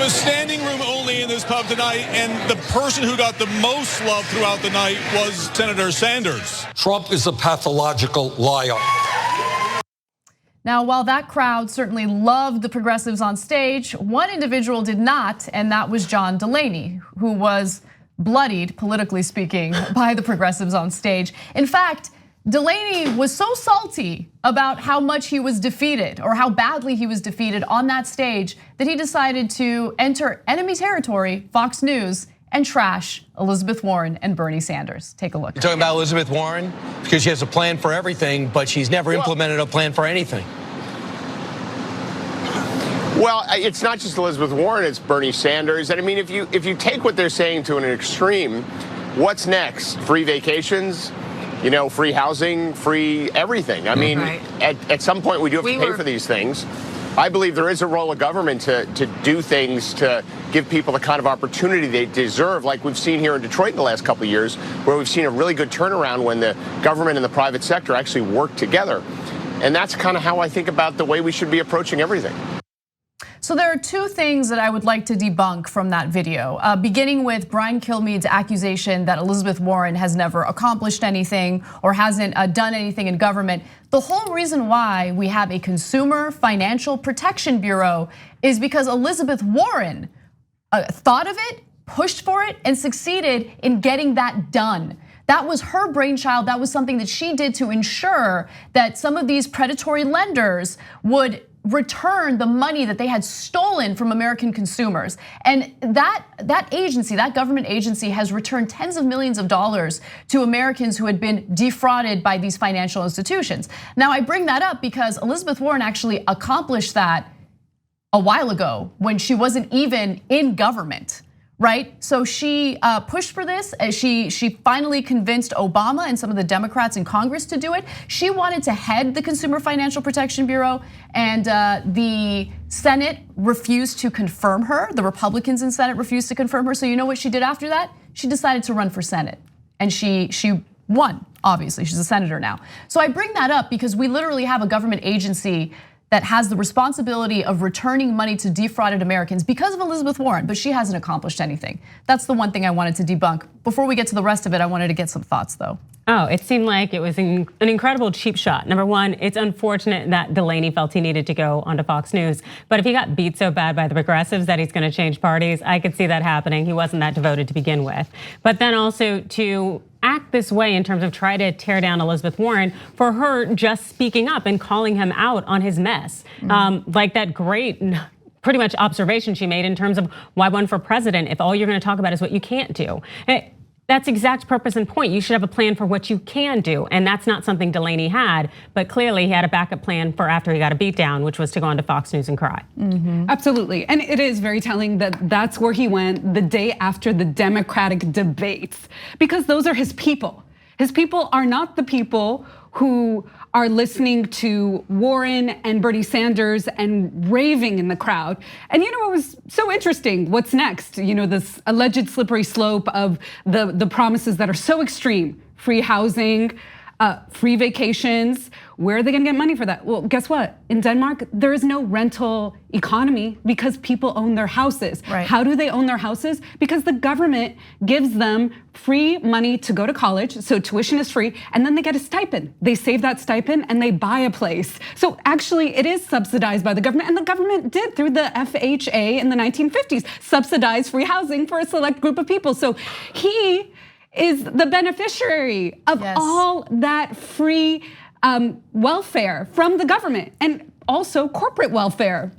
was standing room only in this pub tonight, and the person who got the most love throughout the night was Senator Sanders. Trump is a pathological liar. Now, while that crowd certainly loved the progressives on stage, one individual did not, and that was John Delaney, who was bloodied, politically speaking, by the progressives on stage. In fact, Delaney was so salty about how much he was defeated or how badly he was defeated on that stage that he decided to enter enemy territory, Fox News, and trash Elizabeth Warren and Bernie Sanders. Take a look. You're talking about Elizabeth Warren because she has a plan for everything, but she's never implemented a plan for anything. Well, it's not just Elizabeth Warren, it's Bernie Sanders. And I mean, if you take what they're saying to an extreme, what's next? Free vacations? You know, free housing, free everything. I mean, at some point we do have to pay for these things. I believe there is a role of government to do things to give people the kind of opportunity they deserve, like we've seen here in Detroit in the last couple of years, where we've seen a really good turnaround when the government and the private sector actually work together. And that's kind of how I think about the way we should be approaching everything. So there are two things that I would like to debunk from that video, beginning with Brian Kilmeade's accusation that Elizabeth Warren has never accomplished anything or hasn't done anything in government. The whole reason why we have a Consumer Financial Protection Bureau is because Elizabeth Warren thought of it, pushed for it, and succeeded in getting that done. That was her brainchild. That was something that she did to ensure that some of these predatory lenders would return the money that they had stolen from American consumers. And that agency, that government agency, has returned tens of millions of dollars to Americans who had been defrauded by these financial institutions. Now, I bring that up because Elizabeth Warren actually accomplished that a while ago when she wasn't even in government. Right, so she pushed for this. She finally convinced Obama and some of the Democrats in Congress to do it. She wanted to head the Consumer Financial Protection Bureau, and the Senate refused to confirm her. The Republicans in Senate refused to confirm her. So you know what she did after that? She decided to run for Senate, and she won. Obviously, she's a senator now. So I bring that up because we literally have a government agency that has the responsibility of returning money to defrauded Americans because of Elizabeth Warren, but she hasn't accomplished anything. That's the one thing I wanted to debunk. Before we get to the rest of it, I wanted to get some thoughts though. Oh, it seemed like it was an incredible cheap shot. Number one, it's unfortunate that Delaney felt he needed to go onto Fox News. But if he got beat so bad by the progressives that he's gonna change parties, I could see that happening. He wasn't that devoted to begin with. But then also to act this way in terms of try to tear down Elizabeth Warren for her just speaking up and calling him out on his mess. Like that great, pretty much observation she made in terms of why one for president if all you're gonna talk about is what you can't do. That's exact purpose and point. You should have a plan for what you can do. And that's not something Delaney had, but clearly he had a backup plan for after he got a beat down, which was to go onto Fox News and cry. Absolutely, and it is very telling that that's where he went the day after the Democratic debates, because those are his people. His people are not the people who are listening to Warren and Bernie Sanders and raving in the crowd. And you know, it was so interesting. What's next? You know, this alleged slippery slope of the promises that are so extreme: free housing, free vacations. Where are they gonna get money for that? Well, guess what? In Denmark, there is no rental economy because people own their houses. Right. How do they own their houses? Because the government gives them free money to go to college, so tuition is free, and then they get a stipend. They save that stipend and they buy a place. So actually it is subsidized by the government, and the government did through the FHA in the 1950s, subsidize free housing for a select group of people. So he is the beneficiary of all that free welfare from the government and also corporate welfare.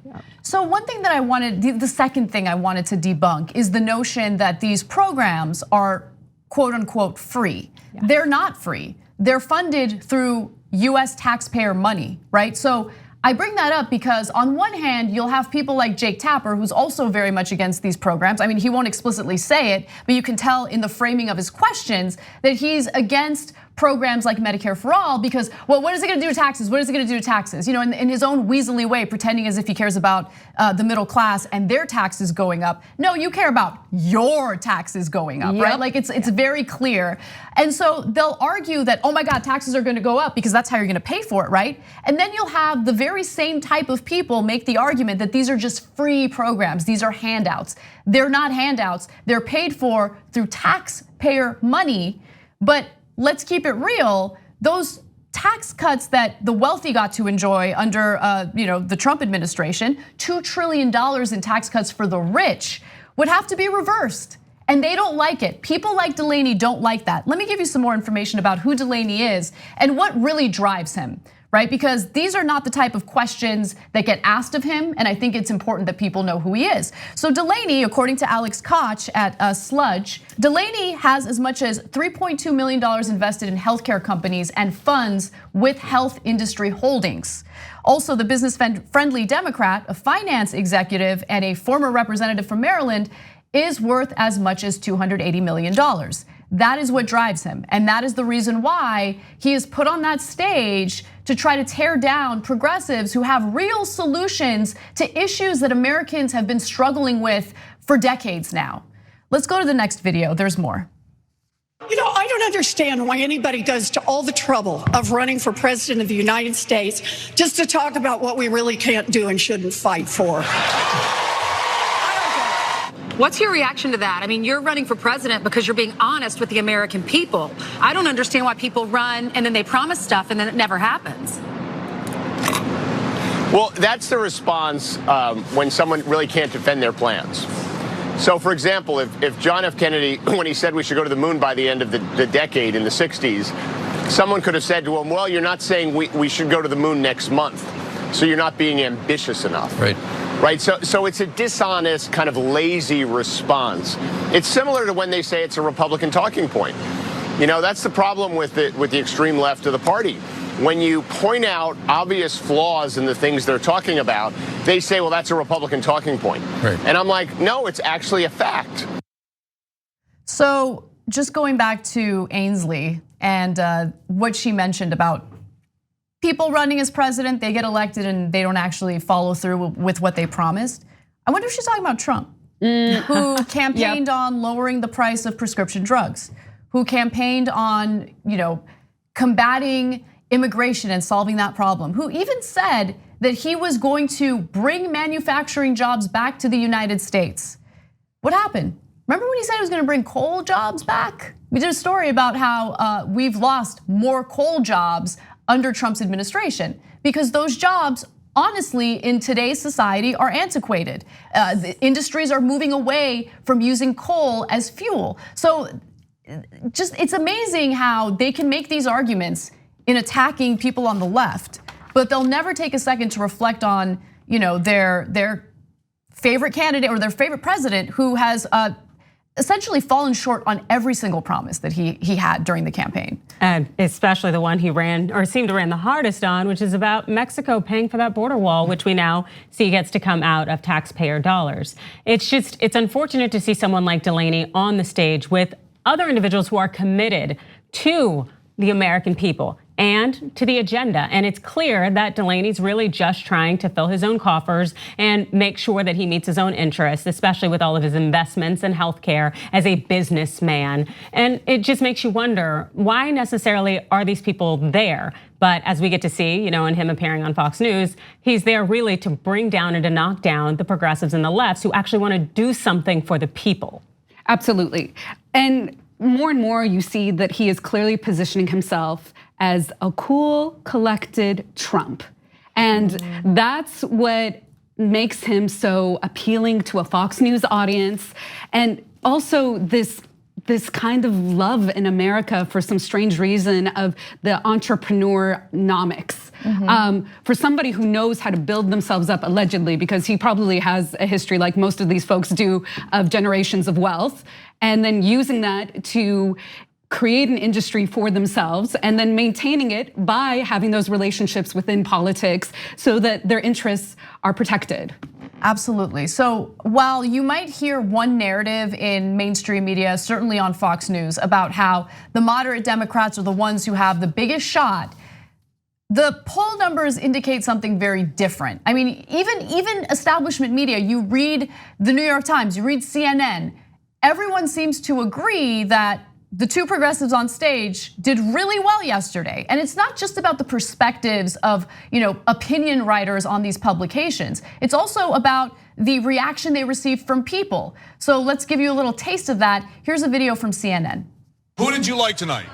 So one thing that I wanted, the second thing I wanted to debunk is the notion that these programs are quote unquote free. They're not free. They're funded through US taxpayer money, right? So I bring that up because on one hand, you'll have people like Jake Tapper, who's also very much against these programs. I mean, he won't explicitly say it, but you can tell in the framing of his questions that he's against programs like Medicare for all because, well, what is it gonna do to taxes? What is it gonna do to taxes? In his own weaselly way, pretending as if he cares about the middle class and their taxes going up. No, you care about your taxes going up, right? Like it's very clear. And so they'll argue that, oh my God, taxes are gonna go up because that's how you're gonna pay for it, right? And then you'll have the very same type of people make the argument that these are just free programs, these are handouts. They're not handouts, they're paid for through taxpayer money, but let's keep it real, those tax cuts that the wealthy got to enjoy under the Trump administration, $2 trillion in tax cuts for the rich would have to be reversed. And they don't like it. People like Delaney don't like that. Let me give you some more information about who Delaney is and what really drives him, right? Because these are not the type of questions that get asked of him, and I think it's important that people know who he is. So Delaney, according to Alex Koch at Sludge, Delaney has as much as $3.2 million invested in healthcare companies and funds with health industry holdings. Also, the business-friendly Democrat, a finance executive and a former representative from Maryland, is worth as much as $280 million. That is what drives him. And that is the reason why he is put on that stage to try to tear down progressives who have real solutions to issues that Americans have been struggling with for decades now. Let's go to the next video, there's more. I don't understand why anybody goes to all the trouble of running for president of the United States just to talk about what we really can't do and shouldn't fight for. What's your reaction to that? I mean, you're running for president because you're being honest with the American people. I don't understand why people run and then they promise stuff and then it never happens. Well, that's the response when someone really can't defend their plans. So, for example, if John F. Kennedy, when he said we should go to the moon by the end of the decade in the 60s, someone could have said to him, well, you're not saying we should go to the moon next month, so you're not being ambitious enough. Right, so it's a dishonest, kind of lazy response. It's similar to when they say it's a Republican talking point. That's the problem with the extreme left of the party. When you point out obvious flaws in the things they're talking about, they say, well, that's a Republican talking point. And I'm like, no, it's actually a fact. So just going back to Ainsley and what she mentioned about people running as president, they get elected and they don't actually follow through with what they promised. I wonder if she's talking about Trump, who campaigned on lowering the price of prescription drugs, who campaigned on, combating immigration and solving that problem, who even said that he was going to bring manufacturing jobs back to the United States. What happened? Remember when he said he was gonna bring coal jobs back? We did a story about how we've lost more coal jobs under Trump's administration because those jobs, honestly, in today's society are antiquated. The industries are moving away from using coal as fuel. So it's amazing how they can make these arguments in attacking people on the left, but they'll never take a second to reflect on their favorite candidate or their favorite president who has essentially fallen short on every single promise that he had during the campaign. And especially the one he ran or seemed to ran the hardest on, which is about Mexico paying for that border wall, which we now see gets to come out of taxpayer dollars. It's unfortunate to see someone like Delaney on the stage with other individuals who are committed to the American people and to the agenda. And it's clear that Delaney's really just trying to fill his own coffers and make sure that he meets his own interests, especially with all of his investments in healthcare as a businessman. And it just makes you wonder, why necessarily are these people there? But as we get to see, in him appearing on Fox News, he's there really to bring down and to knock down the progressives and the lefts who actually want to do something for the people. Absolutely. And more you see that he is clearly positioning himself as a cool, collected Trump. And that's what makes him so appealing to a Fox News audience. And also this kind of love in America for some strange reason of the entrepreneur-nomics. For somebody who knows how to build themselves up allegedly, because he probably has a history like most of these folks do of generations of wealth, and then using that to create an industry for themselves and then maintaining it by having those relationships within politics so that their interests are protected. Absolutely. So while you might hear one narrative in mainstream media, certainly on Fox News, about how the moderate Democrats are the ones who have the biggest shot, the poll numbers indicate something very different. I mean, even establishment media, you read the New York Times, you read CNN, everyone seems to agree that the two progressives on stage did really well yesterday. And it's not just about the perspectives of, opinion writers on these publications. It's also about the reaction they received from people. So let's give you a little taste of that. Here's a video from CNN. Who did you like tonight?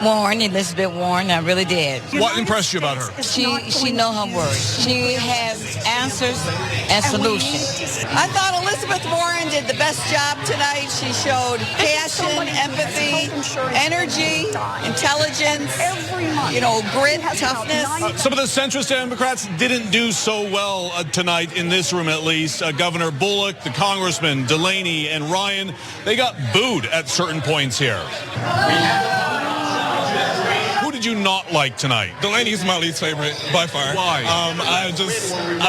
Warren, Elizabeth Warren, I really did. What impressed you about her? She know her words. She has answers and solutions. I thought Elizabeth Warren did the best job tonight. She showed passion, empathy, energy, intelligence, grit, toughness. Some of the centrist Democrats didn't do so well tonight in this room, at least. Governor Bullock, the congressman Delaney, and Ryan, they got booed at certain points here. Did you not like tonight? Delaney's my least favorite by far. Why? I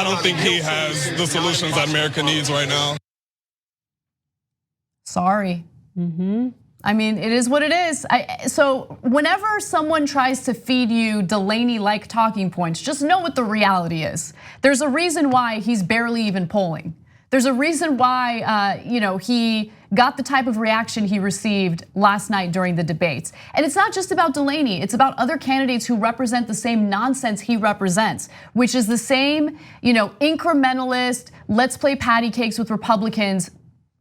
don't think he has the solutions that America needs right now. Sorry. I mean, it is what it is. So whenever someone tries to feed you Delaney-like talking points, just know what the reality is. There's a reason why he's barely even polling. There's a reason why he got the type of reaction he received last night during the debates. And it's not just about Delaney, it's about other candidates who represent the same nonsense he represents, which is the same, incrementalist, let's play patty cakes with Republicans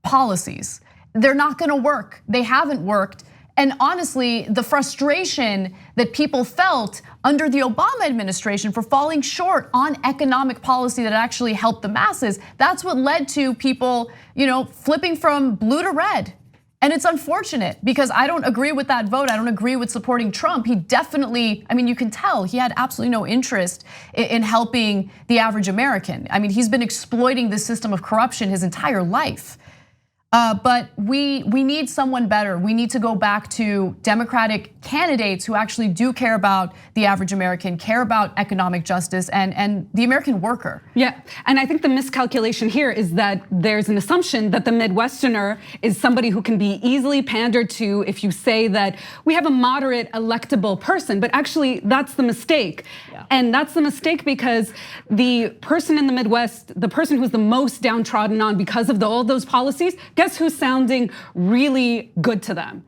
policies. They're not gonna work, they haven't worked. And honestly, the frustration that people felt under the Obama administration for falling short on economic policy that actually helped the masses, that's what led to people, flipping from blue to red. And it's unfortunate because I don't agree with that vote. I don't agree with supporting Trump. He definitely, you can tell he had absolutely no interest in helping the average American. He's been exploiting this system of corruption his entire life. But we need someone better. We need to go back to Democratic candidates who actually do care about the average American, care about economic justice and the American worker. Yeah, and I think the miscalculation here is that there's an assumption that the Midwesterner is somebody who can be easily pandered to if you say that we have a moderate electable person, but actually that's the mistake. Yeah. And that's the mistake because the person in the Midwest, the person who's the most downtrodden on because of all those policies, guess who's sounding really good to them?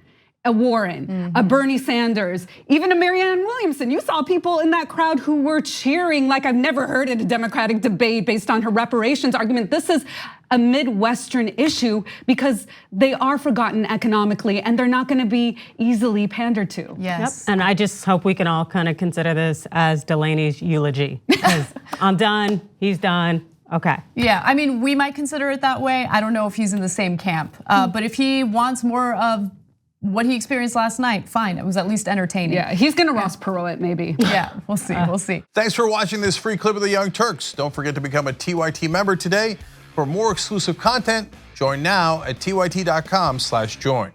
A Warren, a Bernie Sanders, even a Marianne Williamson. You saw people in that crowd who were cheering like I've never heard at a Democratic debate based on her reparations argument. This is a Midwestern issue because they are forgotten economically and they're not gonna be easily pandered to. Yes. Yep. And I just hope we can all kind of consider this as Delaney's eulogy. Because I'm done, he's done. Okay. Yeah, we might consider it that way. I don't know if he's in the same camp. But if he wants more of what he experienced last night, fine. It was at least entertaining. Yeah, he's gonna Ross Perot it maybe. Yeah, we'll see, we'll see. Thanks for watching this free clip of the Young Turks. Don't forget to become a TYT member today. For more exclusive content, join now at tyt.com/join.